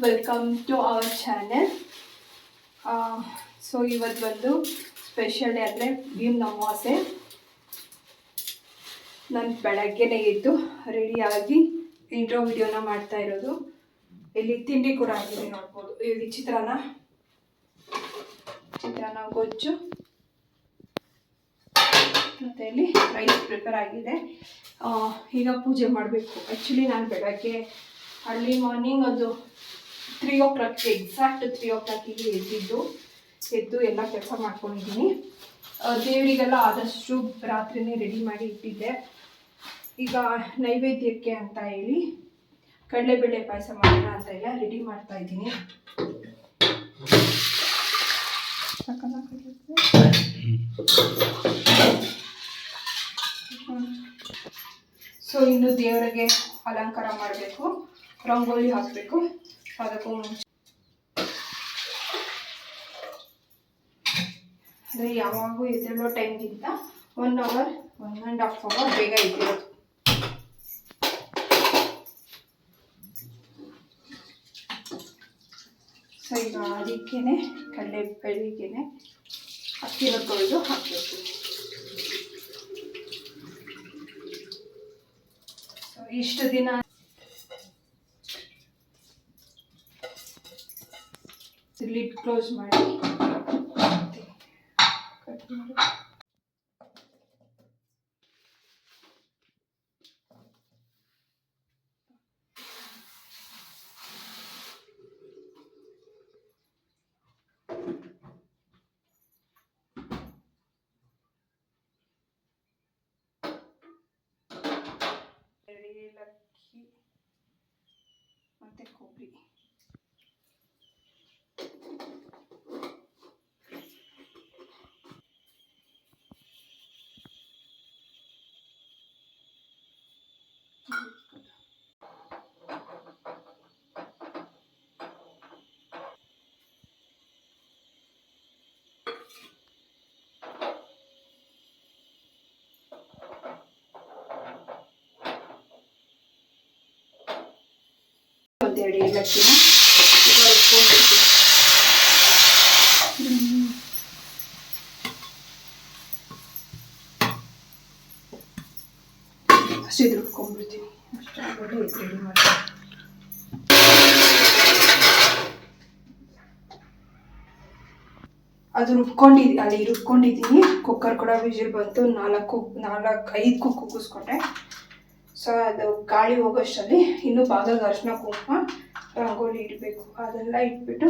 Welcome to our channel. So ಇವತ್ತು ಬಂದು special day ಅಂದರೆ ಭೀಮ್ ಅಮಾವಾಸ್ಯೆ. ನಾನು ಬೆಳಗ್ಗೆನೇ ಎದ್ದು ರೆಡಿಯಾಗಿ ಇಂಟ್ರೋ ವಿಡಿಯೋನ ಮಾಡ್ತಾ ಇರೋದು. ಇಲ್ಲಿ ತಿಂಡಿ ಕೂಡ ಆಗಿದೆ ನೋಡ್ಬೋದು. ಇಲ್ಲಿ ಚಿತ್ರಾನ್ನ ಗೊಜ್ಜು ಮತ್ತು ಇಲ್ಲಿ ರೈಸ್ ಪ್ರಿಪೇರ್ ಆಗಿದೆ. ಈಗ ಪೂಜೆ ಮಾಡಬೇಕು. ಆ್ಯಕ್ಚುಲಿ ನಾನು ಬೆಳಗ್ಗೆ ಅರ್ಲಿ ಮಾರ್ನಿಂಗ್ ಒಂದು 3 o'clock ಎಕ್ಸಾಕ್ಟ್ 3 o'clock ಎದ್ದು ಎಲ್ಲ ಕೆಲಸ ಮಾಡ್ಕೊಂಡಿದ್ದೀನಿ. ದೇವರಿಗೆಲ್ಲ ಆದಷ್ಟು ರಾತ್ರಿನೇ ರೆಡಿ ಮಾಡಿ ಇಟ್ಟಿದ್ದೆ. ಈಗ ನೈವೇದ್ಯಕ್ಕೆ ಅಂತ ಹೇಳಿ ಕಡಲೆಬೇಳೆ ಪಾಯಸ ಮಾಡೋಣ ಅಂತ ಎಲ್ಲ ರೆಡಿ ಮಾಡ್ತಾ ಇದ್ದೀನಿ. ಸೊ ಇನ್ನು ದೇವರಿಗೆ ಅಲಂಕಾರ ಮಾಡಬೇಕು, ರಂಗೋಲಿ ಹಾಕಬೇಕು. ಅದಕ್ಕೂ ಮುಂಚೆ ಅಂದರೆ ಯಾವಾಗೂ ಎದ್ದೇಳೋ ಟೈಮ್ಗಿಂತ 1 hour 1.5 hour ಬೇಗ ಇದ್ದಿರೋದು. ಸೊ ಈಗ ಅದಕ್ಕೇನೆ ಕಡಲೆಬೇಳೆಗೆನೆ ಅಕ್ಕಿನ ತೊಳೆದು ಹಾಕಬೇಕು. ಸೊ ಇಷ್ಟು ದಿನ ಲಿಡ್ ಕ್ಲೋಸ್ ಮಾಡಿ ಕಟ್ ಮಾಡಿ ಏಲಕ್ಕಿ ಮತ್ತು ಕೊಬ್ಬರಿ. ಒಂದೆರಡು ಏಲಕ್ಕಿನ ಈಗ ರುಬ್ಕೊಂಡ್ಬಿಡ್ತೀನಿ. ಅಷ್ಟು ಇದು ರುಬ್ಕೊಂಡ್ಬಿಡ್ತೀನಿ. ಅಷ್ಟು ಆಗೋದು ಇದು ರೆಡಿ ಮಾಡ್ತೀನಿ. ಅದು ರುಬ್ಕೊಂಡಿದ್ದೀನಿ. ಕುಕ್ಕರ್ ಕೂಡ ವಿಜಿಲ್ ಬಂತು. 4-5 ಕೂಗಿಸ್ಕೊಂಡೆ. ಸೊ ಅದು ಗಾಳಿ ಹೋಗೋಷ್ಟರಲ್ಲಿ ಇನ್ನೂ ಭಾಗದ ಅರಿಶಿನ ಕುಂಕುಮ ರಂಗೋಲಿ ಇಡಬೇಕು. ಅದೆಲ್ಲ ಇಟ್ಬಿಟ್ಟು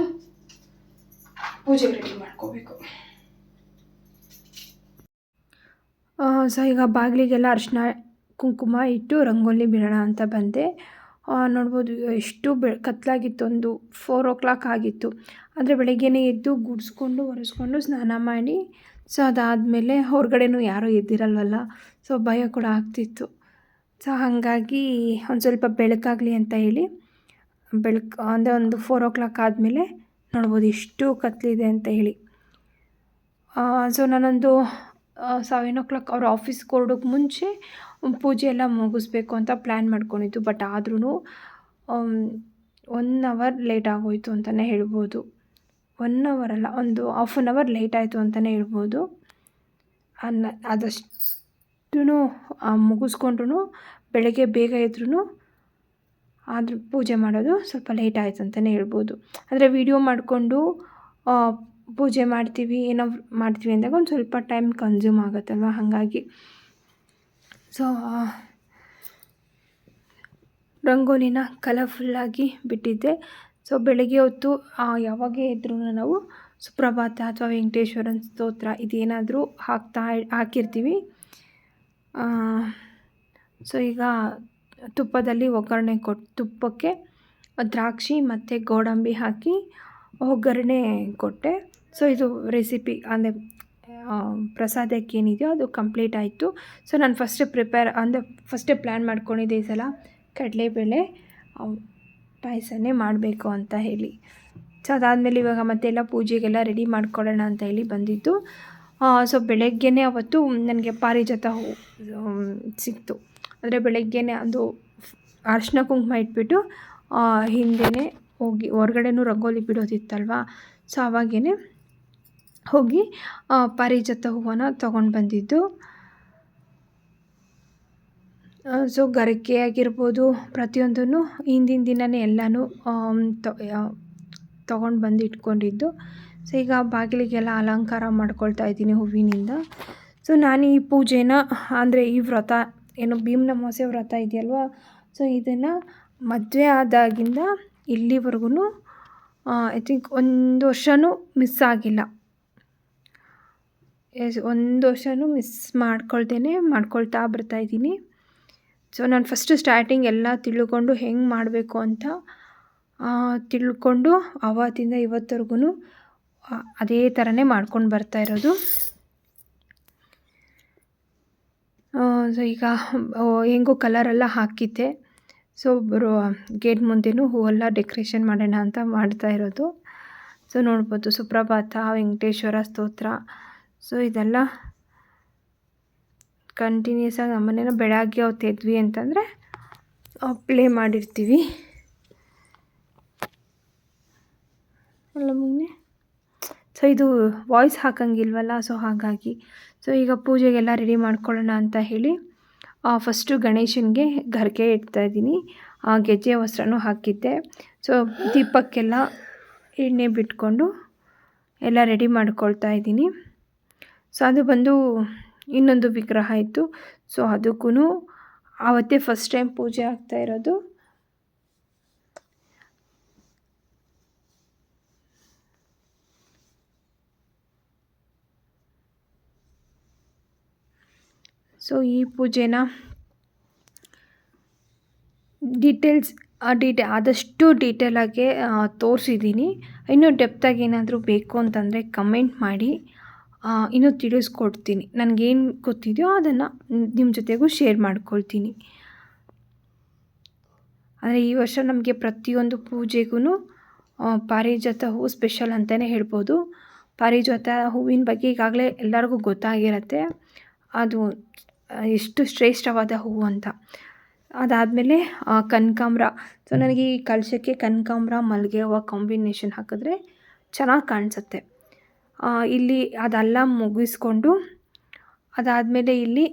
ಪೂಜೆಗೆ ರೆಡಿ ಮಾಡ್ಕೋಬೇಕು. ಸೊ ಈಗ ಬಾಗಿಲಿಗೆಲ್ಲ ಅರಿಶಿನ ಕುಂಕುಮ ಇಟ್ಟು ರಂಗೋಲಿ ಬಿಡೋಣ ಅಂತ ಬಂದೆ. ನೋಡ್ಬೋದು ಎಷ್ಟು ಕತ್ತಲಾಗಿತ್ತು. ಒಂದು 4 o'clock ಆಗಿತ್ತು. ಅಂದರೆ ಬೆಳಗ್ಗೆನೇ ಎದ್ದು ಗುಡಿಸ್ಕೊಂಡು ಒರೆಸ್ಕೊಂಡು ಸ್ನಾನ ಮಾಡಿ, ಸೊ ಅದಾದಮೇಲೆ ಹೊರಗಡೆನೂ ಯಾರೂ ಎದ್ದಿರಲ್ವಲ್ಲ, ಸೊ ಭಯ ಕೂಡ ಆಗ್ತಿತ್ತು. ಸೊ ಹಾಗಾಗಿ ಒಂದು ಸ್ವಲ್ಪ ಬೆಳಕಾಗಲಿ ಅಂತ ಹೇಳಿ ಅಂದರೆ ಒಂದು 4 o'clock ಆದಮೇಲೆ ನೋಡ್ಬೋದು ಎಷ್ಟು ಕತ್ತಲಿದೆ ಅಂತ ಹೇಳಿ. ಸೊ ನಾನೊಂದು 7 o'clock ಅವ್ರ ಆಫೀಸ್ಗೆ ಹೊರಡೋಕ್ಕೆ ಮುಂಚೆ ಪೂಜೆ ಎಲ್ಲ ಮುಗಿಸ್ಬೇಕು ಅಂತ ಪ್ಲ್ಯಾನ್ ಮಾಡ್ಕೊಂಡಿದ್ದು. ಬಟ್ ಆದ್ರೂ 1 hour ಲೇಟ್ ಆಗೋಯಿತು ಅಂತಲೇ ಹೇಳ್ಬೋದು. 1 hour ಅಲ್ಲ, ಒಂದು ½ an hour ಲೇಟ್ ಆಯಿತು ಅಂತಲೇ ಹೇಳ್ಬೋದು. ಅದಷ್ಟು ಮುಗಿಸ್ಕೊಂಡ್ರು ಬೆಳಗ್ಗೆ ಬೇಗ ಇದ್ರೂ ಆದರೂ ಪೂಜೆ ಮಾಡೋದು ಸ್ವಲ್ಪ ಲೇಟ್ ಆಯಿತು ಅಂತಲೇ ಹೇಳ್ಬೋದು. ಅಂದರೆ ವಿಡಿಯೋ ಮಾಡಿಕೊಂಡು ಪೂಜೆ ಮಾಡ್ತೀವಿ, ಏನೋ ಮಾಡ್ತೀವಿ ಅಂದಾಗ ಒಂದು ಸ್ವಲ್ಪ ಟೈಮ್ ಕನ್ಸ್ಯೂಮ್ ಆಗುತ್ತಲ್ವ, ಹಾಗಾಗಿ. ಸೊ ರಂಗೋಲಿನ ಕಲರ್ಫುಲ್ಲಾಗಿ ಬಿಟ್ಟಿದ್ದೆ. ಸೊ ಬೆಳಗ್ಗೆ ಹೊತ್ತು ಯಾವಾಗೇ ಇದ್ರೂ ನಾವು ಸುಪ್ರಭಾತ ಅಥವಾ ವೆಂಕಟೇಶ್ವರನ ಸ್ತೋತ್ರ ಇದೇನಾದರೂ ಹಾಕಿರ್ತೀವಿ. ಸೊ ಈಗ ತುಪ್ಪದಲ್ಲಿ ಒಗ್ಗರಣೆ ತುಪ್ಪಕ್ಕೆ ದ್ರಾಕ್ಷಿ ಮತ್ತು ಗೋಡಂಬಿ ಹಾಕಿ ಒಗ್ಗರಣೆ ಕೊಟ್ಟೆ. ಸೊ ಇದು ರೆಸಿಪಿ ಅಂದರೆ ಪ್ರಸಾದಕ್ಕೆ ಏನಿದೆಯೋ ಅದು ಕಂಪ್ಲೀಟ್ ಆಯಿತು. ಸೊ ನಾನು ಫಸ್ಟೇ ಪ್ಲ್ಯಾನ್ ಮಾಡ್ಕೊಂಡಿದ್ದೆ ಈ ಸಲ ಕಡಲೆಬೇಳೆ ಪಾಯಸನೇ ಮಾಡಬೇಕು ಅಂತ ಹೇಳಿ. ಸೊ ಅದಾದಮೇಲೆ ಇವಾಗ ಮತ್ತೆಲ್ಲ ಪೂಜೆಗೆಲ್ಲ ರೆಡಿ ಮಾಡ್ಕೊಳ್ಳೋಣ ಅಂತ ಹೇಳಿ ಬಂದಿದ್ದು. ಸೊ ಬೆಳಗ್ಗೆನೇ ಅವತ್ತು ನನಗೆ ಪಾರಿಜಾತ ಹೂ ಸಿಕ್ತು. ಅಂದರೆ ಬೆಳಗ್ಗೆನೇ ಅದು ಅರಿಶಿನ ಕುಂಕುಮ ಇಟ್ಬಿಟ್ಟು ಹಿಂದೆಯೇ ಹೋಗಿ ಹೊರ್ಗಡೆನೂ ರಂಗೋಲಿ ಬಿಡೋದಿತ್ತಲ್ವ, ಸೊ ಅವಾಗೇ ಹೋಗಿ ಪಾರಿಜಾತ ಹೂವನ್ನ ತೊಗೊಂಡು ಬಂದಿದ್ದು. ಸೊ ಗರಿಕೆ ಆಗಿರ್ಬೋದು ಪ್ರತಿಯೊಂದನ್ನು ಹಿಂದಿನ ದಿನವೇ ಎಲ್ಲನೂ ತೊಗೊಂಡು ಬಂದು ಇಟ್ಕೊಂಡಿದ್ದು. ಸೊ ಈಗ ಬಾಗಿಲಿಗೆಲ್ಲ ಅಲಂಕಾರ ಮಾಡ್ಕೊಳ್ತಾ ಇದ್ದೀನಿ ಹೂವಿನಿಂದ. ಸೊ ನಾನು ಈ ಪೂಜೆನ ಅಂದರೆ ಈ ವ್ರತ ಏನು ಭೀಮ್ನ ಅಮಾವಾಸ್ಯೆ ವ್ರತ ಇದೆಯಲ್ವ, ಸೊ ಇದನ್ನು ಮದುವೆ ಆದಾಗಿಂದ ಇಲ್ಲಿವರೆಗೂ ಐ ಥಿಂಕ್ 1 ವರ್ಷವೂ ಮಿಸ್ ಆಗಿಲ್ಲ. ಒಂದು ವರ್ಷವೂ ಮಿಸ್ ಮಾಡ್ಕೊಳ್ತಾ ಬರ್ತಾಯಿದ್ದೀನಿ. ಸೊ ನಾನು ಫಸ್ಟು ಸ್ಟಾರ್ಟಿಂಗ್ ಎಲ್ಲ ತಿಳ್ಕೊಂಡು ಹೆಂಗೆ ಮಾಡಬೇಕು ಅಂತ ತಿಳ್ಕೊಂಡು ಆವತ್ತಿಂದ ಇವತ್ತವರೆಗೂ ಅದೇ ಥರನೇ ಮಾಡ್ಕೊಂಡು ಬರ್ತಾ ಇರೋದು. ಸೊ ಈಗ ಹೆಂಗೋ ಕಲರೆಲ್ಲ ಹಾಕಿದ್ದೆ. ಸೊ ಗೇಟ್ ಮುಂದೆನೂ ಹೂವೆಲ್ಲ ಡೆಕೋರೇಷನ್ ಮಾಡೋಣ ಅಂತ ಮಾಡ್ತಾ ಇರೋದು. ಸೊ ನೋಡ್ಬೋದು ಸುಪ್ರಭಾತ, ವೆಂಕಟೇಶ್ವರ ಸ್ತೋತ್ರ, ಸೊ ಇದೆಲ್ಲ ಕಂಟಿನ್ಯೂಸ್ ಆಗಿ ನಮ್ಮನೇನ ಬೆಳಗ್ಗೆ ಹೊತ್ತು ಎದ್ವಿ ಅಂತಂದರೆ ಪ್ಲೇ ಮಾಡಿರ್ತೀವಿ. ಅಲ್ಲ ಮುನ್ನೆ ಸೊ ಇದು ವಾಯ್ಸ್ ಹಾಕಂಗಿಲ್ವಲ್ಲ, ಸೊ ಹಾಗಾಗಿ. ಸೊ ಈಗ ಪೂಜೆಗೆಲ್ಲ ರೆಡಿ ಮಾಡ್ಕೊಳ್ಳೋಣ ಅಂತ ಹೇಳಿ ಫಸ್ಟು ಗಣೇಶನಿಗೆ ಗರ್ಗೆ ಇಡ್ತಾಯಿದ್ದೀನಿ. ಗೆಜ್ಜೆ ವಸ್ತ್ರನೂ ಹಾಕಿದ್ದೆ. ಸೊ ದೀಪಕ್ಕೆಲ್ಲ ಎಣ್ಣೆ ಬಿಟ್ಕೊಂಡು ಎಲ್ಲ ರೆಡಿ ಮಾಡ್ಕೊಳ್ತಾ ಇದ್ದೀನಿ. ಸೊ ಅದು ಬಂದು ಇನ್ನೊಂದು ವಿಗ್ರಹ ಇತ್ತು. ಸೊ ಅದಕ್ಕೂ ಆವತ್ತೇ ಫಸ್ಟ್ ಟೈಮ್ ಪೂಜೆ ಆಗ್ತಾ ಇರೋದು. ಸೊ ಈ ಪೂಜೆನ ಆದಷ್ಟು ಡೀಟೇಲಾಗಿ ತೋರಿಸಿದ್ದೀನಿ. ಇನ್ನೂ ಡೆಪ್ತಾಗಿ ಏನಾದರೂ ಬೇಕು ಅಂತಂದರೆ ಕಮೆಂಟ್ ಮಾಡಿ, ಇನ್ನೂ ತಿಳಿಸ್ಕೊಡ್ತೀನಿ. ನನಗೇನು ಗೊತ್ತಿದೆಯೋ ಅದನ್ನು ನಿಮ್ಮ ಜೊತೆಗೂ ಶೇರ್ ಮಾಡ್ಕೊಳ್ತೀನಿ. ಅಂದರೆ ಈ ವರ್ಷ ನಮಗೆ ಪ್ರತಿಯೊಂದು ಪೂಜೆಗೂ ಪಾರಿಜಾತ ಹೂವು ಸ್ಪೆಷಲ್ ಅಂತಲೇ ಹೇಳ್ಬೋದು. ಪಾರಿಜಾತ ಹೂವಿನ ಬಗ್ಗೆ ಈಗಾಗಲೇ ಎಲ್ಲರಿಗೂ ಗೊತ್ತಾಗಿರುತ್ತೆ, ಅದು ಎಷ್ಟು ಶ್ರೇಷ್ಠವಾದ ಹೂವು ಅಂತ. ಅದಾದಮೇಲೆ ಕನಕಾಂಬ್ರ. ಸೊ ನನಗೆ ಈ ಕಲಶಕ್ಕೆ ಕನಕಾಂಬ್ರ ಮಲ್ಲಿಗೆ ಹೂವು ಕಾಂಬಿನೇಷನ್ ಹಾಕಿದ್ರೆ ಚೆನ್ನಾಗಿ ಕಾಣಿಸುತ್ತೆ. ಇಲ್ಲಿ ಅದೆಲ್ಲ ಮುಗಿಸ್ಕೊಂಡು ಅದಾದಮೇಲೆ ಇಲ್ಲಿ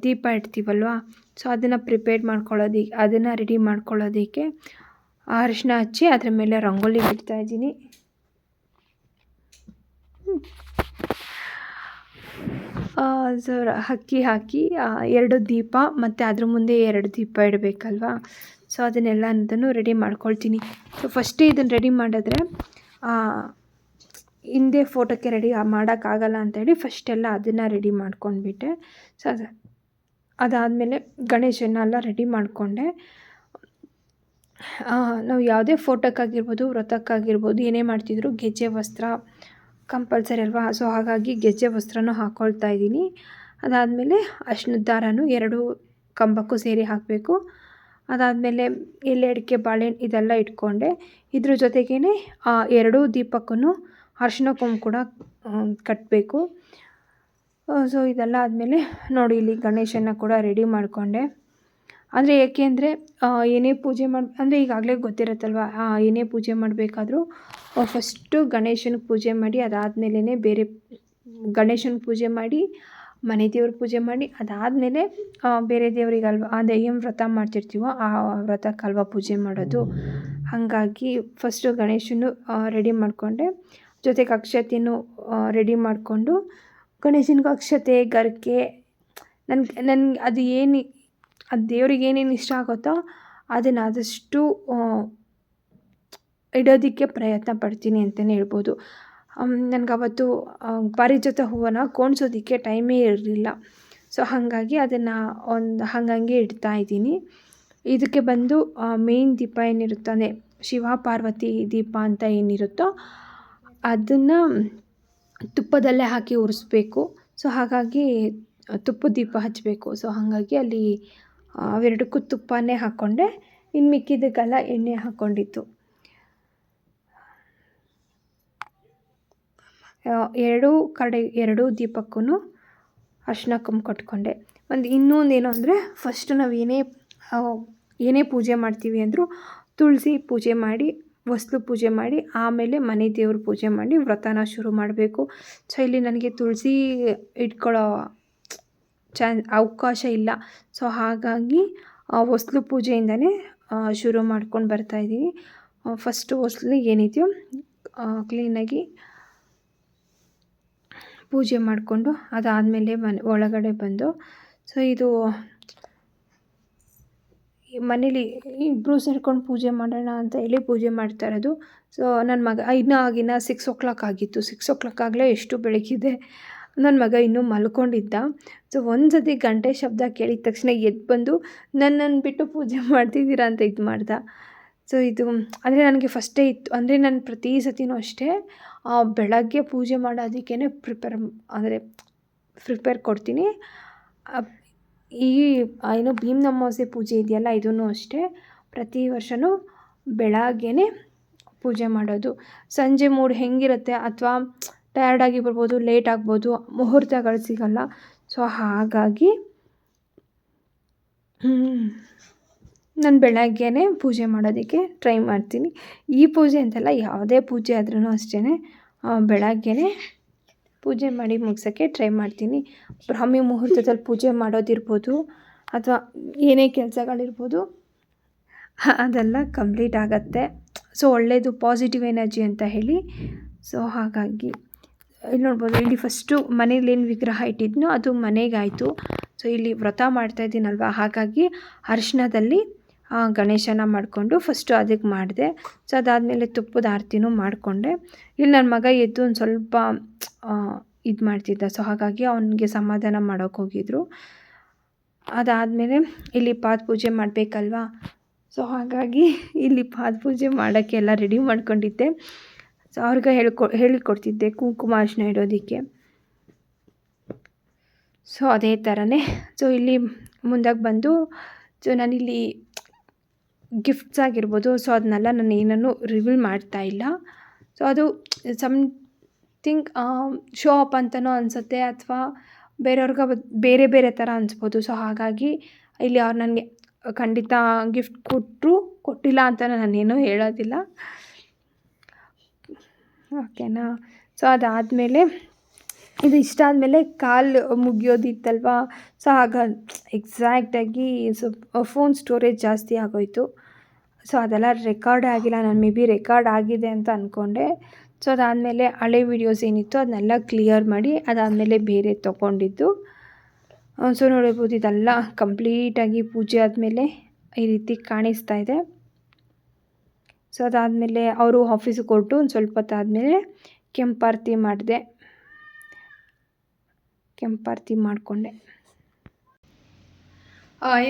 ದೀಪ ಇಡ್ತೀವಲ್ವ, ಸೊ ಅದನ್ನು ಅದನ್ನು ರೆಡಿ ಮಾಡ್ಕೊಳ್ಳೋದಕ್ಕೆ ಅರಿಶಿನ ಹಚ್ಚಿ ಅದ್ರ ಮೇಲೆ ರಂಗೋಲಿ ಬಿಡ್ತಾಯಿದ್ದೀನಿ. ಸೊ ಅಕ್ಕಿ ಹಾಕಿ 2 ದೀಪ ಮತ್ತು ಅದ್ರ ಮುಂದೆ 2 ದೀಪ ಇಡಬೇಕಲ್ವ, ಸೊ ಅದನ್ನೆಲ್ಲದನ್ನು ರೆಡಿ ಮಾಡ್ಕೊಳ್ತೀನಿ. ಸೊ ಫಸ್ಟೇ ಇದನ್ನು ರೆಡಿ ಮಾಡಿದ್ರೆ ಹಿಂದೆ ಫೋಟೋಕ್ಕೆ ರೆಡಿ ಮಾಡೋಕ್ಕಾಗಲ್ಲ ಅಂತೇಳಿ ಫಸ್ಟೆಲ್ಲ ಅದನ್ನು ರೆಡಿ ಮಾಡ್ಕೊಂಡ್ಬಿಟ್ಟೆ. ಸೊ ಅದಾದಮೇಲೆ ಗಣೇಶನೆಲ್ಲ ರೆಡಿ ಮಾಡಿಕೊಂಡೆ. ನಾವು ಯಾವುದೇ ಫೋಟೋಕ್ಕಾಗಿರ್ಬೋದು ವ್ರತಕ್ಕಾಗಿರ್ಬೋದು ಏನೇ ಮಾಡ್ತಿದ್ರು ಗೆಜ್ಜೆ ವಸ್ತ್ರ ಕಂಪಲ್ಸರಿ ಅಲ್ವಾ, ಸೊ ಹಾಗಾಗಿ ಗೆಜ್ಜೆ ವಸ್ತ್ರನೂ ಹಾಕ್ಕೊಳ್ತಾ ಇದ್ದೀನಿ. ಅದಾದಮೇಲೆ ಅರಿಶಿನದ ದಾರನೂ 2 ಕಂಬಕ್ಕೂ ಸೇರಿ ಹಾಕಬೇಕು. ಅದಾದಮೇಲೆ ಎಲೆ ಅಡಿಕೆ ಬಾಳೆಹಣ್ಣು ಇದೆಲ್ಲ ಇಟ್ಕೊಂಡೆ. ಇದ್ರ ಜೊತೆಗೇ 2 ದೀಪಕ್ಕೂ ಅರಿಶಿನ ಕೊಂಬು ಕೂಡ ಕಟ್ಟಬೇಕು. ಸೊ ಇದೆಲ್ಲ ಆದಮೇಲೆ ನೋಡಿ ಇಲ್ಲಿ ಗಣೇಶನ ಕೂಡ ರೆಡಿ ಮಾಡಿಕೊಂಡೆ. ಅಂದರೆ ಏಕೆಂದರೆ ಏನೇ ಪೂಜೆ ಅಂದರೆ ಈಗಾಗಲೇ ಗೊತ್ತಿರುತ್ತಲ್ವ, ಏನೇ ಪೂಜೆ ಮಾಡಬೇಕಾದ್ರೂ ಫಸ್ಟು ಗಣೇಶನಿಗೆ ಪೂಜೆ ಮಾಡಿ ಅದಾದಮೇಲೆ ಬೇರೆ ಗಣೇಶನಿಗೆ ಪೂಜೆ ಮಾಡಿ ಮನೆ ದೇವ್ರ ಪೂಜೆ ಮಾಡಿ ಅದಾದಮೇಲೆ ಬೇರೆ ದೇವರಿಗಲ್ವ ಏನು ವ್ರತ ಮಾಡ್ತಿರ್ತೀವೋ ಆ ವ್ರತಕ್ಕಲ್ವ ಪೂಜೆ ಮಾಡೋದು. ಹಾಗಾಗಿ ಫಸ್ಟು ಗಣೇಶನು ರೆಡಿ ಮಾಡಿಕೊಂಡೆ, ಜೊತೆಗೆ ಅಕ್ಷತೆಯನ್ನು ರೆಡಿ ಮಾಡಿಕೊಂಡು ಗಣೇಶನಿಗೆ ಅಕ್ಷತೆ ಗರಿಕೆ ನನ್ಗೆ ಅದು ದೇವ್ರಿಗೆ ಏನೇನು ಇಷ್ಟ ಆಗುತ್ತೋ ಅದನ್ನು ಆದಷ್ಟು ಇಡೋದಕ್ಕೆ ಪ್ರಯತ್ನ ಪಡ್ತೀನಿ ಅಂತಲೇ ಹೇಳ್ಬೋದು. ನನಗೆ ಅವತ್ತು ಪಾರಿಜಾತ ಹೂವನ್ನು ಕೋಣಿಸೋದಕ್ಕೆ ಟೈಮೇ ಇರಲಿಲ್ಲ. ಸೊ ಹಾಗಾಗಿ ಅದನ್ನು ಹಾಗಂಗೆ ಇಡ್ತಾಯಿದ್ದೀನಿ. ಇದಕ್ಕೆ ಬಂದು ಮೇನ್ ದೀಪ ಏನಿರುತ್ತೋ ಅಂದರೆ ಶಿವ ಪಾರ್ವತಿ ದೀಪ ಅಂತ ಏನಿರುತ್ತೋ ಅದನ್ನು ತುಪ್ಪದಲ್ಲೇ ಹಾಕಿ ಉರಿಸ್ಬೇಕು. ಸೊ ಹಾಗಾಗಿ ತುಪ್ಪದ ದೀಪ ಹಚ್ಚಬೇಕು. ಸೊ ಹಾಗಾಗಿ ಅಲ್ಲಿ ಅವೆರಡಕ್ಕೂ ತುಪ್ಪನೇ ಹಾಕ್ಕೊಂಡೆ, ಇನ್ನು ಮಿಕ್ಕಿದ್ದಕ್ಕೆಲ್ಲ ಎಣ್ಣೆ ಹಾಕ್ಕೊಂಡಿತ್ತು. 2 ದೀಪಕ್ಕೂ ಅರಿಶಿನ ಕೊಂಬು ಕಟ್ಕೊಂಡೆ. ಇನ್ನೊಂದೇನು ಅಂದರೆ ಫಸ್ಟ್ ನಾವು ಏನೇ ಪೂಜೆ ಮಾಡ್ತೀವಿ ಅಂದರೂ ತುಳಸಿ ಪೂಜೆ ಮಾಡಿ, ಹೊಸ್ಲು ಪೂಜೆ ಮಾಡಿ, ಆಮೇಲೆ ಮನೆ ದೇವ್ರ ಪೂಜೆ ಮಾಡಿ ವ್ರತನ ಶುರು ಮಾಡಬೇಕು. ಸೊ ಇಲ್ಲಿ ನನಗೆ ತುಳಸಿ ಇಟ್ಕೊಳ್ಳೋ ಅವಕಾಶ ಇಲ್ಲ. ಸೊ ಹಾಗಾಗಿ ಹೊಸ್ಲು ಪೂಜೆಯಿಂದನೇ ಶುರು ಮಾಡ್ಕೊಂಡು ಬರ್ತಾಯಿದ್ದೀನಿ. ಫಸ್ಟು ಹೊಸ್ಲು ಏನಿದೆಯೋ ಕ್ಲೀನಾಗಿ ಪೂಜೆ ಮಾಡಿಕೊಂಡು ಅದಾದಮೇಲೆ ಒಳಗಡೆ ಬಂದು, ಸೊ ಇದು ಮನೇಲಿ ಇಬ್ಬರು ಸೇರ್ಕೊಂಡು ಪೂಜೆ ಮಾಡೋಣ ಅಂತ ಹೇಳಿ ಪೂಜೆ ಮಾಡ್ತಾ ಇರೋದು. ಸೊ ನನ್ನ ಮಗ ಆಗಿನ 6 ಆಗಿತ್ತು. 6 ಆಗಲೇ ಎಷ್ಟು ಬೆಳಗಿದೆ. ನನ್ನ ಮಗ ಇನ್ನೂ ಮಲ್ಕೊಂಡಿದ್ದ. ಸೊ ಒಂದು ಸತಿ ಗಂಟೆ ಶಬ್ದ ಕೇಳಿದ ತಕ್ಷಣ ಎದ್ದು ಬಂದು ನನ್ನನ್ನು ಬಿಟ್ಟು ಪೂಜೆ ಮಾಡ್ತಿದ್ದೀರಾ ಅಂತ ಇದು ಮಾಡ್ದ. ಸೊ ಇದು ಅಂದರೆ ನನಗೆ ಫಸ್ಟೇ ಇತ್ತು. ಅಂದರೆ ನಾನು ಪ್ರತಿ ಸತಿನೂ ಅಷ್ಟೇ ಬೆಳಗ್ಗೆ ಪೂಜೆ ಮಾಡೋದಕ್ಕೇ ಪ್ರಿಪೇರ್ ಕೊಡ್ತೀನಿ. ಏನು ಭೀಮ್ ಅಮಾವಾಸ್ಯೆ ಪೂಜೆ ಇದೆಯಲ್ಲ, ಇದೂ ಅಷ್ಟೇ ಪ್ರತಿ ವರ್ಷವೂ ಬೆಳಗ್ಗೆನೇ ಪೂಜೆ ಮಾಡೋದು. ಸಂಜೆ ಮೂಡ್ ಹೆಂಗಿರುತ್ತೆ, ಅಥವಾ ಟಯರ್ಡಾಗಿ ಬರ್ಬೋದು, ಲೇಟ್ ಆಗ್ಬೋದು, ಮುಹೂರ್ತಗಳು ಸಿಗಲ್ಲ. ಸೊ ಹಾಗಾಗಿ ನಾನು ಬೆಳಗ್ಗೆನೇ ಪೂಜೆ ಮಾಡೋದಕ್ಕೆ ಟ್ರೈ ಮಾಡ್ತೀನಿ. ಈ ಪೂಜೆ ಅಂತಲ್ಲ, ಯಾವುದೇ ಪೂಜೆ ಆದ್ರೂ ಅಷ್ಟೇ ಬೆಳಗ್ಗೆನೇ ಪೂಜೆ ಮಾಡಿ ಮುಗ್ಸೋಕ್ಕೆ ಟ್ರೈ ಮಾಡ್ತೀನಿ. ಬ್ರಾಹ್ಮಿ ಮುಹೂರ್ತದಲ್ಲಿ ಪೂಜೆ ಮಾಡೋದಿರ್ಬೋದು, ಅಥವಾ ಏನೇ ಕೆಲಸಗಳಿರ್ಬೋದು, ಅದೆಲ್ಲ ಕಂಪ್ಲೀಟ್ ಆಗುತ್ತೆ. ಸೊ ಒಳ್ಳೆಯದು, ಪಾಸಿಟಿವ್ ಎನರ್ಜಿ ಅಂತ ಹೇಳಿ. ಸೊ ಹಾಗಾಗಿ ಇಲ್ಲಿ ನೋಡ್ಬೋದು, ಇಲ್ಲಿ ಫಸ್ಟು ಮನೇಲೇನು ವಿಗ್ರಹ ಇಟ್ಟಿದ್ನೋ ಅದು ಮನೆಗಾಯಿತು. ಸೊ ಇಲ್ಲಿ ವ್ರತ ಮಾಡ್ತಾಯಿದ್ದೀನಲ್ವ, ಹಾಗಾಗಿ ಅರಿಶಿಣದಲ್ಲಿ ಗಣೇಶನ ಮಾಡಿಕೊಂಡು ಫಸ್ಟು ಅದಕ್ಕೆ ಮಾಡಿದೆ. ಸೊ ಅದಾದಮೇಲೆ ತುಪ್ಪದ ಆರತಿನೂ ಮಾಡಿಕೊಂಡೆ. ಇಲ್ಲಿ ನನ್ನ ಮಗ ಎದ್ದು ಒಂದು ಸ್ವಲ್ಪ ಇದು ಮಾಡ್ತಿದ್ದ. ಸೊ ಹಾಗಾಗಿ ಅವನಿಗೆ ಸಮಾಧಾನ ಮಾಡೋಕ್ಕೆ ಹೋಗಿದ್ರು. ಅದಾದಮೇಲೆ ಇಲ್ಲಿ ಪಾದ ಪೂಜೆ ಮಾಡಬೇಕಲ್ವಾ. ಸೊ ಹಾಗಾಗಿ ಇಲ್ಲಿ ಪಾದ ಪೂಜೆ ಮಾಡೋಕ್ಕೆ ಎಲ್ಲ ರೆಡಿ ಮಾಡ್ಕೊಂಡಿದ್ದೆ. ಸೊ ಅವ್ರಿಗೆ ಹೇಳಿಕೊಡ್ತಿದ್ದೆ ಕುಂಕುಮ ಅರಿಶಿಣ ಇಡೋದಕ್ಕೆ. ಸೊ ಅದೇ ಥರನೇ ಸೊ ಇಲ್ಲಿ ಮುಂದಾಗಿ ಬಂದು, ಸೊ ನಾನಿಲ್ಲಿ ಗಿಫ್ಟ್ಸ್ ಆಗಿರ್ಬೋದು, ಸೊ ಅದನ್ನೆಲ್ಲ ನಾನು ಏನನ್ನೂ ರಿವೀಲ್ ಮಾಡ್ತಾಯಿಲ್ಲ. ಸೊ ಅದು ಸಮಥಿಂಗ್ ಶೋ ಅಪ್ ಅಂತಲೂ ಅನಿಸುತ್ತೆ, ಅಥವಾ ಬೇರೆಯವ್ರಿಗೆ ಬೇರೆ ಬೇರೆ ಥರ ಅನಿಸ್ಬೋದು. ಸೊ ಹಾಗಾಗಿ ಇಲ್ಲಿ ಅವ್ರು ನನಗೆ ಖಂಡಿತ ಗಿಫ್ಟ್ ಕೊಟ್ಟರು ಕೊಟ್ಟಿಲ್ಲ ಅಂತ ನಾನೇನೂ ಹೇಳೋದಿಲ್ಲ, ಓಕೆನಾ. ಸೊ ಅದಾದಮೇಲೆ ಇದು ಇಷ್ಟ ಆದಮೇಲೆ ಕಾಲು ಮುಗಿಯೋದಿತ್ತಲ್ವ. ಸೊ ಆಗ ಎಕ್ಸಾಕ್ಟಾಗಿ ಫೋನ್ ಸ್ಟೋರೇಜ್ ಜಾಸ್ತಿ ಆಗೋಯಿತು. ಸೊ ಅದೆಲ್ಲ ರೆಕಾರ್ಡ್ ಆಗಿಲ್ಲ. ನಾನು ಮೇ ಬಿ ರೆಕಾರ್ಡ್ ಆಗಿದೆ ಅಂತ ಅಂದ್ಕೊಂಡೆ. ಸೊ ಅದಾದಮೇಲೆ ಹಳೆ ವೀಡಿಯೋಸ್ ಏನಿತ್ತು ಅದನ್ನೆಲ್ಲ ಕ್ಲಿಯರ್ ಮಾಡಿ ಅದಾದಮೇಲೆ ಬೇರೆ ತೊಗೊಂಡಿದ್ದು. ಸೊ ನೋಡಿರ್ಬೋದು, ಇದೆಲ್ಲ ಕಂಪ್ಲೀಟಾಗಿ ಪೂಜೆ ಆದಮೇಲೆ ಈ ರೀತಿ ಕಾಣಿಸ್ತಾ ಇದೆ. ಸೊ ಅದಾದಮೇಲೆ ಅವರು ಆಫೀಸಿಗೆ ಕೊಟ್ಟು ಒಂದು ಸ್ವಲ್ಪ ಹೊತ್ತಾದಮೇಲೆ ಕೆಂಪಾರತಿ ಮಾಡಿದೆ, ಕೆಂಪಾರತಿ ಮಾಡಿಕೊಂಡೆ.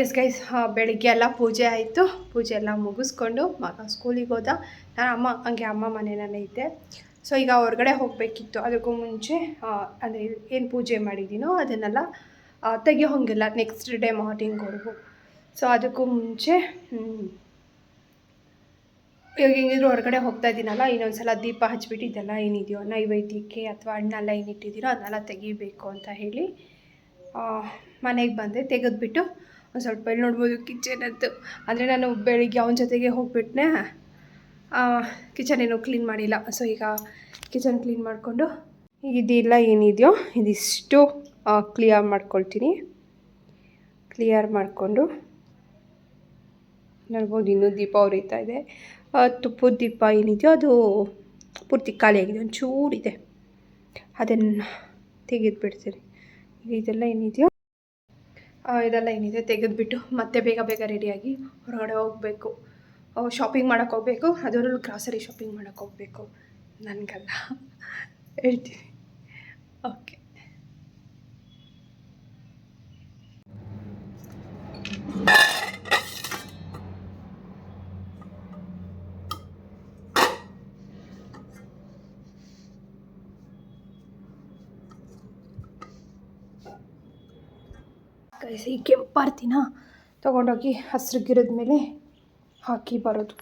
ಎಸ್ ಗೈಸ್, ಬೆಳಿಗ್ಗೆ ಎಲ್ಲ ಪೂಜೆ ಆಯಿತು. ಪೂಜೆ ಎಲ್ಲ ಮುಗಿಸ್ಕೊಂಡು ಮಗ ಸ್ಕೂಲಿಗೆ ಹೋದ. ನಾನು ಅಮ್ಮ ಮನೆಯಲ್ಲೇ ಇದ್ದೆ. ಸೊ ಈಗ ಹೊರಗಡೆ ಹೋಗಬೇಕಿತ್ತು. ಅದಕ್ಕೂ ಮುಂಚೆ ಅಂದರೆ ಏನು ಪೂಜೆ ಮಾಡಿದ್ದೀನೋ ಅದನ್ನೆಲ್ಲ ತೆಗಿಯೋ ಹೋಗಿಲ್ಲ ನೆಕ್ಸ್ಟ್ ಡೇ ಮಾರ್ನಿಂಗ್ವರೆಗೂ. ಸೊ ಅದಕ್ಕೂ ಮುಂಚೆ ಇವಾಗ ಹೆಂಗಿದ್ರು ಹೊರಗಡೆ ಹೋಗ್ತಾ ಇದ್ದೀನಲ್ಲ, ಇನ್ನೊಂದು ಸಲ ದೀಪ ಹಚ್ಬಿಟ್ಟು ಇದೆಲ್ಲ ಏನಿದೆಯೋ ನೈವೇದ್ಯಕ್ಕೆ ಅಥವಾ ಹಣ್ಣೆಲ್ಲ ಏನಿಟ್ಟಿದ್ದೀರೋ ಅದನ್ನೆಲ್ಲ ತೆಗಿಬೇಕು ಅಂತ ಹೇಳಿ ಮನೆಗೆ ಬಂದೆ. ತೆಗೆದುಬಿಟ್ಟು ಒಂದು ಸ್ವಲ್ಪ ಇಲ್ಲಿ ನೋಡ್ಬೋದು ಕಿಚನದ್ದು. ಅಂದರೆ ನಾನು ಬೆಳಿಗ್ಗೆ ಅವನ ಜೊತೆಗೆ ಹೋಗ್ಬಿಟ್ಟೆ, ಕಿಚನ್ ಏನೂ ಕ್ಲೀನ್ ಮಾಡಿಲ್ಲ. ಸೊ ಈಗ ಕಿಚನ್ ಕ್ಲೀನ್ ಮಾಡಿಕೊಂಡು ಇದೆಲ್ಲ ಏನಿದೆಯೋ ಇದಿಷ್ಟು ಕ್ಲಿಯರ್ ಮಾಡ್ಕೊಳ್ತೀನಿ. ಕ್ಲಿಯರ್ ಮಾಡಿಕೊಂಡು ನೋಡ್ಬೋದು ಇನ್ನೂ ದೀಪ ಉರಿತಾ ಇದೆ. ತುಪ್ಪದ ದೀಪ ಏನಿದೆಯೋ ಅದು ಪೂರ್ತಿ ಖಾಲಿಯಾಗಿದೆ, ಒಂದು ಚೂರಿದೆ, ಅದನ್ನು ತೆಗೆದುಬಿಡ್ತೀನಿ. ಇದೆಲ್ಲ ಏನಿದೆಯೋ ಇದೆಲ್ಲ ಏನಿದೆ ತೆಗೆದುಬಿಟ್ಟು ಮತ್ತೆ ಬೇಗ ಬೇಗ ರೆಡಿಯಾಗಿ ಹೊರಗಡೆ ಹೋಗಬೇಕು. ಶಾಪಿಂಗ್ ಮಾಡೋಕ್ಕೆ ಹೋಗಬೇಕು, ಅದರಲ್ಲೂ ಗ್ರಾಸರಿ ಶಾಪಿಂಗ್ ಮಾಡೋಕ್ಕೆ ಹೋಗಬೇಕು. ನನಗಲ್ಲ ಹೇಳ್ತೀನಿ, ಓಕೆ. ಈ ಕೆಂಪಾರ್ತಿನ ತೊಗೊಂಡೋಗಿ ಹಸಿರು ಗಿಡದ ಮೇಲೆ ಹಾಕಿ ಬರೋದು.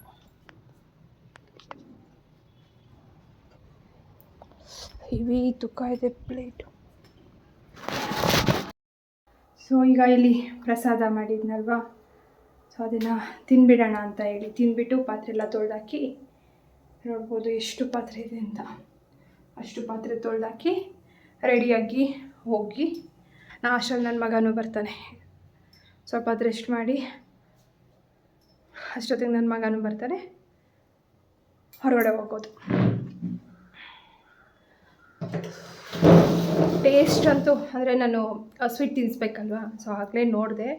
ಹೆವಿ ತೂಕ ಇದೆ ಪ್ಲೇಟು. ಸೊ ಈಗ ಇಲ್ಲಿ ಪ್ರಸಾದ ಮಾಡಿದ್ನಲ್ವ, ಸೊ ಅದನ್ನು ತಿನ್ಬಿಡೋಣ ಅಂತ ಹೇಳಿ ತಿಂದ್ಬಿಟ್ಟು ಪಾತ್ರೆ ಎಲ್ಲ ತೊಳೆದಾಕಿ, ನೋಡ್ಬೋದು ಎಷ್ಟು ಪಾತ್ರೆ ಇದೆ ಅಂತ, ಅಷ್ಟು ಪಾತ್ರೆ ತೊಳೆದಾಕಿ ರೆಡಿಯಾಗಿ ಹೋಗಿ ಅಷ್ಟರಲ್ಲಿ ನನ್ನ ಮಗನೂ ಬರ್ತಾನೆ. ಸ್ವಲ್ಪ ಹೊತ್ತು ರೆಸ್ಟ್ ಮಾಡಿ ಅಷ್ಟೊತ್ತಿಗೆ ನನ್ನ ಮಗನೂ ಬರ್ತಾನೆ, ಹೊರಗಡೆ ಹೋಗೋದು. ಟೇಸ್ಟ್ ಅಂತೂ ಅಂದರೆ ನಾನು ಸ್ವೀಟ್ ತಿನ್ನಿಸ್ಬೇಕಲ್ವ, ಸೊ ಆಗಲೇ ನೋಡಿದೆ,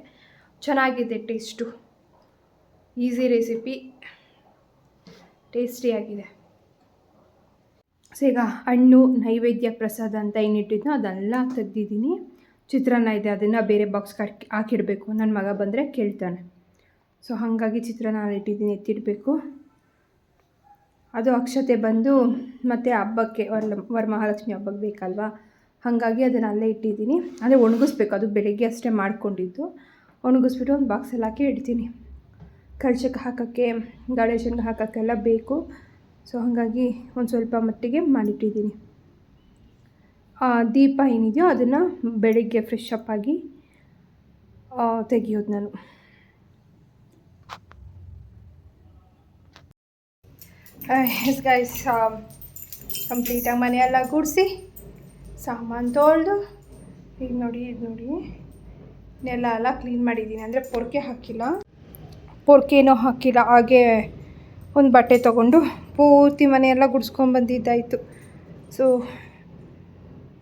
ಚೆನ್ನಾಗಿದೆ ಟೇಸ್ಟು. ಈಸಿ ರೆಸಿಪಿ, ಟೇಸ್ಟಿಯಾಗಿದೆ. ಸೊ ಈಗ ಹಣ್ಣು ನೈವೇದ್ಯ ಪ್ರಸಾದ ಅಂತ ಏನಿಟ್ಟಿದ್ನೋ ಅದೆಲ್ಲ ತೆಗ್ದಿದ್ದೀನಿ. ಚಿತ್ರಾನ್ನ ಇದೆ, ಅದನ್ನು ಬೇರೆ ಬಾಕ್ಸ್ಗೆ ಹಾಕಿಡಬೇಕು, ನನ್ನ ಮಗ ಬಂದರೆ ಕೇಳ್ತಾನೆ. ಸೊ ಹಾಗಾಗಿ ಚಿತ್ರಾನ್ನ ಇಟ್ಟಿದ್ದೀನಿ, ಎತ್ತಿಡಬೇಕು. ಅದು ಅಕ್ಷತೆ ಬಂದು ಮತ್ತು ಹಬ್ಬಕ್ಕೆ ವರಮಹಾಲಕ್ಷ್ಮಿ ಹಬ್ಬಕ್ಕೆ ಬೇಕಲ್ವಾ, ಹಾಗಾಗಿ ಅದನ್ನು ಅಲ್ಲೇ ಇಟ್ಟಿದ್ದೀನಿ. ಅಂದರೆ ಒಣಗಿಸ್ಬೇಕು, ಅದು ಬೆಳಗ್ಗೆ ಅಷ್ಟೇ ಮಾಡ್ಕೊಂಡಿದ್ದು. ಒಣಗಿಸ್ಬಿಟ್ಟು ಒಂದು ಬಾಕ್ಸಲ್ಲಿ ಹಾಕಿ ಇಡ್ತೀನಿ. ಕಳಶಕ್ಕೆ ಹಾಕೋಕ್ಕೆ, ಗಣೇಶನಿಗೆ ಹಾಕೋಕ್ಕೆಲ್ಲ ಬೇಕು. ಸೊ ಹಾಗಾಗಿ ಒಂದು ಸ್ವಲ್ಪ ಮಟ್ಟಿಗೆ ಮಾಡಿಟ್ಟಿದ್ದೀನಿ. ದೀಪ ಏನಿದೆಯೋ ಅದನ್ನು ಬೆಳಿಗ್ಗೆ ಫ್ರೆಶ್ ಅಪ್ ಆಗಿ ತೆಗಿಯೋದು ನಾನು. ಎಸ್ ಗೈಸ್, ಕಂಪ್ಲೀಟಾಗಿ ಮನೆಯೆಲ್ಲ ಗುಡಿಸಿ ಸಾಮಾನು ತೊಳೆದು ಈಗ ನೋಡಿ, ಇದು ನೋಡಿ ನೆಲ ಎಲ್ಲ ಕ್ಲೀನ್ ಮಾಡಿದ್ದೀನಿ. ಅಂದರೆ ಪೊರ್ಕೆ ಹಾಕಿಲ್ಲ, ಪೊರ್ಕೆನೂ ಹಾಕಿಲ್ಲ, ಹಾಗೆ ಒಂದು ಬಟ್ಟೆ ತೊಗೊಂಡು ಪೂರ್ತಿ ಮನೆಯೆಲ್ಲ ಗುಡಿಸ್ಕೊಂಬಂದಿದ್ದಾಯಿತು. ಸೊ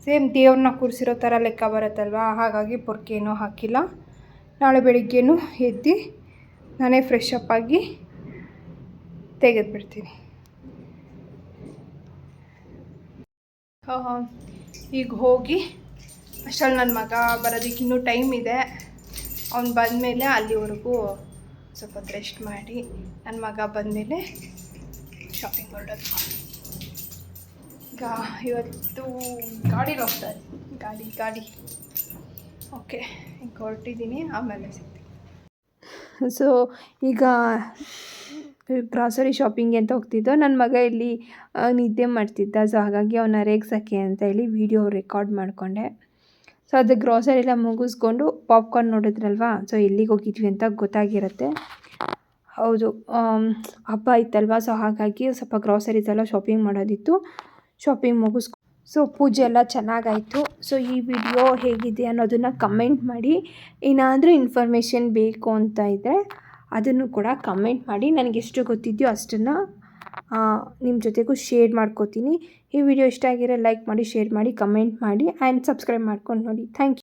ಸೇಮ್ ದೇವ್ರನ್ನ ಕೂರಿಸಿರೋ ಥರ ಲೆಕ್ಕ ಬರುತ್ತಲ್ವ, ಹಾಗಾಗಿ ಪೊರ್ಕೆನೂ ಹಾಕಿಲ್ಲ. ನಾಳೆ ಬೆಳಿಗ್ಗೆನೂ ಎದ್ದು ನಾನೇ ಫ್ರೆಶ್ ಅಪ್ ಆಗಿ ತೆಗೆದುಬಿಡ್ತೀನಿ. ಈಗ ಹೋಗಿ ಅಷ್ಟರಲ್ಲಿ ನನ್ನ ಮಗ ಬರೋದಕ್ಕೆ ಇನ್ನೂ ಟೈಮ್ ಇದೆ. ಅವ್ನು ಬಂದಮೇಲೆ ಅಲ್ಲಿವರೆಗೂ ಸ್ವಲ್ಪ ಹೊತ್ತು ರೆಸ್ಟ್ ಮಾಡಿ ನನ್ನ ಮಗ ಬಂದಮೇಲೆ ಶಾಪಿಂಗ್ ಹೊರಡೋದು. ಈಗ ಇವತ್ತು ಗಾಡೀಲಿ ಹೋಗ್ತಾ ಇದ್ದೀನಿ, ಗಾಡಿ ಓಕೆ. ಈಗ ಹೊರಟಿದ್ದೀನಿ, ಆಮೇಲೆ ಸಿಗ್ತೀನಿ. ಸೊ ಈಗ ಗ್ರಾಸರಿ ಶಾಪಿಂಗ್ ಅಂತ ಹೋಗ್ತಿದ್ದೋ, ನನ್ನ ಮಗ ಇಲ್ಲಿ ನಿದ್ದೆ ಮಾಡ್ತಿದ್ದ. ಸೊ ಹಾಗಾಗಿ ಅವನ್ನ ರೇಗ್ಸೋಕ್ಕೆ ಅಂತ ಹೇಳಿ ವಿಡಿಯೋ ರೆಕಾರ್ಡ್ ಮಾಡಿಕೊಂಡೆ. ಸೊ ಅದು ಗ್ರಾಸರಿ ಎಲ್ಲ ಮುಗಿಸ್ಕೊಂಡು ಪಾಪ್ಕಾರ್ನ್ ನೋಡಿದ್ರಲ್ವಾ, ಸೊ ಎಲ್ಲಿಗೆ ಹೋಗಿದ್ವಿ ಅಂತ ಗೊತ್ತಾಗಿರುತ್ತೆ. ಹೌದು, ಹಬ್ಬ ಇತ್ತಲ್ವ, ಸೊ ಹಾಗಾಗಿ ಸ್ವಲ್ಪ ಗ್ರಾಸರೀಸ್ ಎಲ್ಲ ಶಾಪಿಂಗ್ ಮಾಡೋದಿತ್ತು. ಶಾಪಿಂಗ್ ಸೊ ಪೂಜೆ ಎಲ್ಲ ಚೆನ್ನಾಗಾಯಿತು. ಸೊ ಈ ವಿಡಿಯೋ ಹೇಗಿದೆ ಅನ್ನೋದನ್ನು ಕಮೆಂಟ್ ಮಾಡಿ. ಏನಾದರೂ ಇನ್ಫಾರ್ಮೇಷನ್ ಬೇಕು ಅಂತ ಇದ್ದರೆ ಅದನ್ನು ಕೂಡ ಕಮೆಂಟ್ ಮಾಡಿ. ನನಗೆ ಎಷ್ಟು ಗೊತ್ತಿದೆಯೋ ಅಷ್ಟನ್ನು ನಿಮ್ಮ ಜೊತೆಗೂ ಶೇರ್ ಮಾಡ್ಕೋತೀನಿ. ಈ ವಿಡಿಯೋ ಇಷ್ಟ ಆಗಿರೋ ಲೈಕ್ ಮಾಡಿ, ಶೇರ್ ಮಾಡಿ, ಕಮೆಂಟ್ ಮಾಡಿ ಆ್ಯಂಡ್ ಸಬ್ಸ್ಕ್ರೈಬ್ ಮಾಡ್ಕೊಂಡು ನೋಡಿ. Thank you.